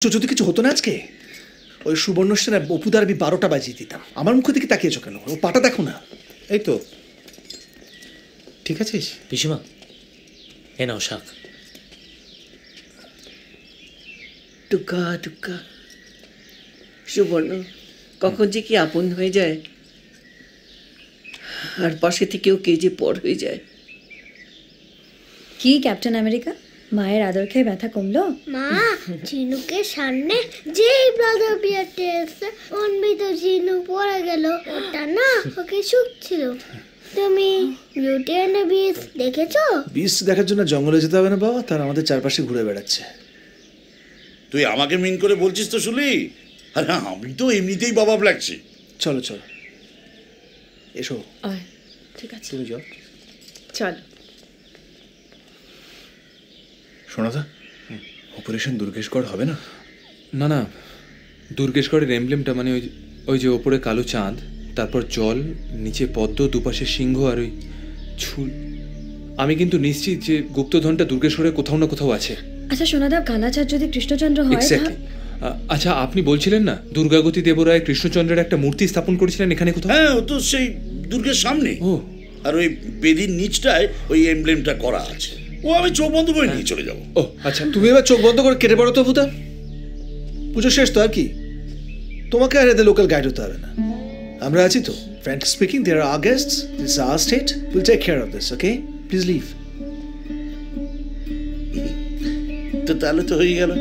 যদি কিছু হতো না আজকে, ওই সুবর্ণ সেনের অপুদার আমি 12টা বাজিয়ে দিতাম। আমার মুখের দিকে তাকিয়েছো কেন? ও পাটা দেখো না। এই তো ঠিক আছিস পিসিমা? এ নাও শাক। টুকা টুকা সুবর্ণ কখন যে কি আপন হয়ে যায়, আর পাশে থেকেও কে যে পর হয়ে যায়। কি ক্যাপ্টেন আমেরিকা, মায়ের আদর খেয়ে ব্যথা কমলো? মা, ঝিনুকের সামনে যেই ব্রাদার বিয়ারটা এসে অনবি তো ঝিনুক পড়ে গেল, ওটা না ওকে সুখ ছিল। তুমি বিউটি অ্যান্ড দ্য বিস্ট দেখেছো? বিস্ট দেখার জন্য জঙ্গলে যেতে হবে না বাবা, তার আমাদের চারপাশে ঘুরে বেড়াচ্ছে। তুই আমাকে মিন করে বলছিস তো শুনলি? আরে আমি তো এমনিতেই বাবা লাগছি। চলো চলো এসো। ঠিক আছে তুমি যাও। চল। শোনাদা, অপারেশন দুর্গেশগড় হবে না? না না, দুর্গেশগড়ের এমব্লেমটা মানে ওই যে ওপরে কালো চাঁদ, তারপর জল, নিচে পদ্ম, দুপাশে সিংহ আর ওই ছুল। আমি কিন্তু নিশ্চিত যে গুপ্তধনটা দুর্গেশগড়ে কোথাও না কোথাও আছে। আচ্ছা সোনাদা, কালাচাঁদ যদি কৃষ্ণচন্দ্র হয়? এক্স্যাক্টলি। আচ্ছা আপনি বলছিলেন না দুর্গাবতী দেবরায় কৃষ্ণচন্দ্রের একটা মূর্তি স্থাপন করেছিলেন এখানে কোথাও? হ্যাঁ, ও তো সেই দুর্গের সামনে। ও, আর ওই বেদির নিচটায় ওই এমব্লেমটা করা আছে। ও আমি চোখ বন্ধ করে নিয়ে চলে যাবো। ও আচ্ছা। তুমি এবার চোখ বন্ধ করে কেটে পড়ো তো ভূতা। পুজো শেষ তো, আর কি? তোমাকে আর এদের লোকাল গাইড হতে হবে না, আমরা আছি তো। Frankly speaking, there are guests, this is our state, will take care of this, okay? Please leave. তো তাহলে তো হয়ে গেল।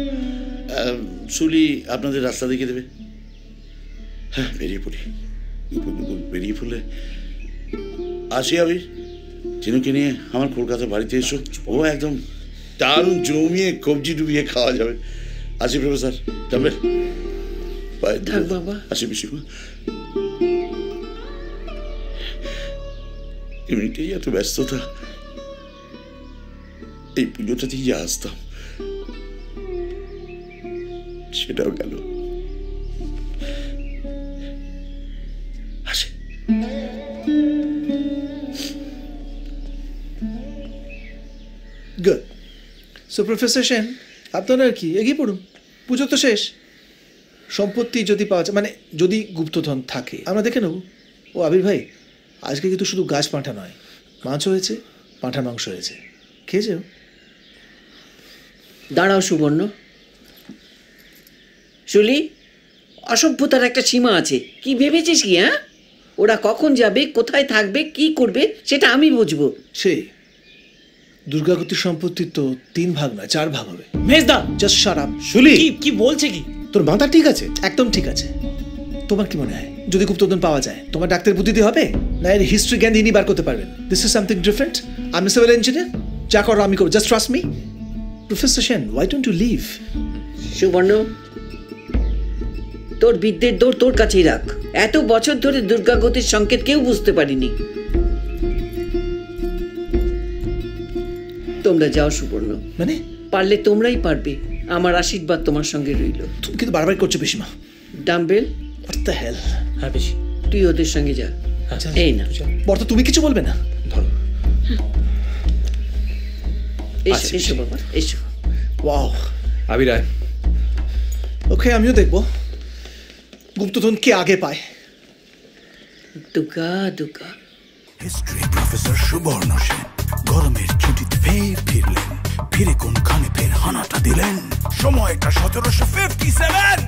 সুলি আপনাদের রাস্তা দেখিয়ে দেবে। হ্যাঁ, বেরিয়ে পড়ি। বেরিয়ে পড়লে আসি আমি। চিনুকে নিয়ে আমার কলকাতা বাড়িতে এসো। ও একদম দারুণ জমিয়ে কবজি ডুবিয়ে খাওয়া যাবে। আসি প্রফেসর, যাবে? থাক বাবা। আসি পিসিমা। এমনিতেই এত ব্যস্ততা, এই পুজোটাতেই যা আসতাম সেটাও গেল। আসে। গুড। সো প্রফেসর সেন, আপনারা আর কি এগিয়ে পড়ুন, পুজো তো শেষ। সম্পত্তি যদি পাওয়া যায়, মানে যদি গুপ্তধন থাকে, আমরা দেখে নেব। ও আবির ভাই, আজকে কিন্তু শুধু গাছ পাঁঠা নয়, মাছ হয়েছে, পাঁঠার মাংস হয়েছে, খেয়েছেও। দাঁড়াও সুবর্ণ। শুলি, অসভ্যতার একটা সীমা আছে। কি ভেবেছিস কি? হ্যাঁ, ওরা কখন যাবে, কোথায় থাকবে, কি করবে সেটা আমি বুঝবো। সেই দুর্গাগতির সম্পত্তি তো 3 ভাগ না 4 ভাগ হবে। মেজদা, জাস্ট শাট আপ। শুলি, কি বলছে কি? তোর মাথা ঠিক আছে? একদম ঠিক আছে। তোমার কি মনে হয় যদি গুপ্তধন পাওয়া যায়, তোমার ডাক্তার বুদ্ধিতে হবে না এর হিস্ট্রি জ্ঞান ইনি বার করতে পারবেন? This is something different. আমি সিভিল ইঞ্জিনিয়ার, যা করো আমি করবো, just trust me. Professor Sen, why don't you leave? Subarna, তোর বিদ্যের দৌড় তোর কাছেই রাখ। এত বছর ধরে দুর্গাগতির সংকেত কেউ বুঝতে পারিনি। তোমরা যাও সুবর্ণ, মানে পারলে তোমরাই পারবে। আমার আশীর্বাদ তোমার সঙ্গে রইল। তুমি কিন্তু বারবার করছো পিসিমা। Dumbbell, what the hell? হ্যাঁ পিসি, তুই ওদের সঙ্গে যা। এই না বর্ত, তুমি কিছু বলবে না? ধরো। এসো এসো বাবা, এসো। ওয়াও। আবির আয়। ওকে, আমিও দেখবো গুপ্তধন কে আগে পায়। দুকা দুকা। হিস্ট্রি প্রফেসর সুবর্ণ সেন গরমের ছুটিতে ফের ফিরলেন। ফিরে কোনখানে ফের হানাটা দিলেন। সময়টা 1757।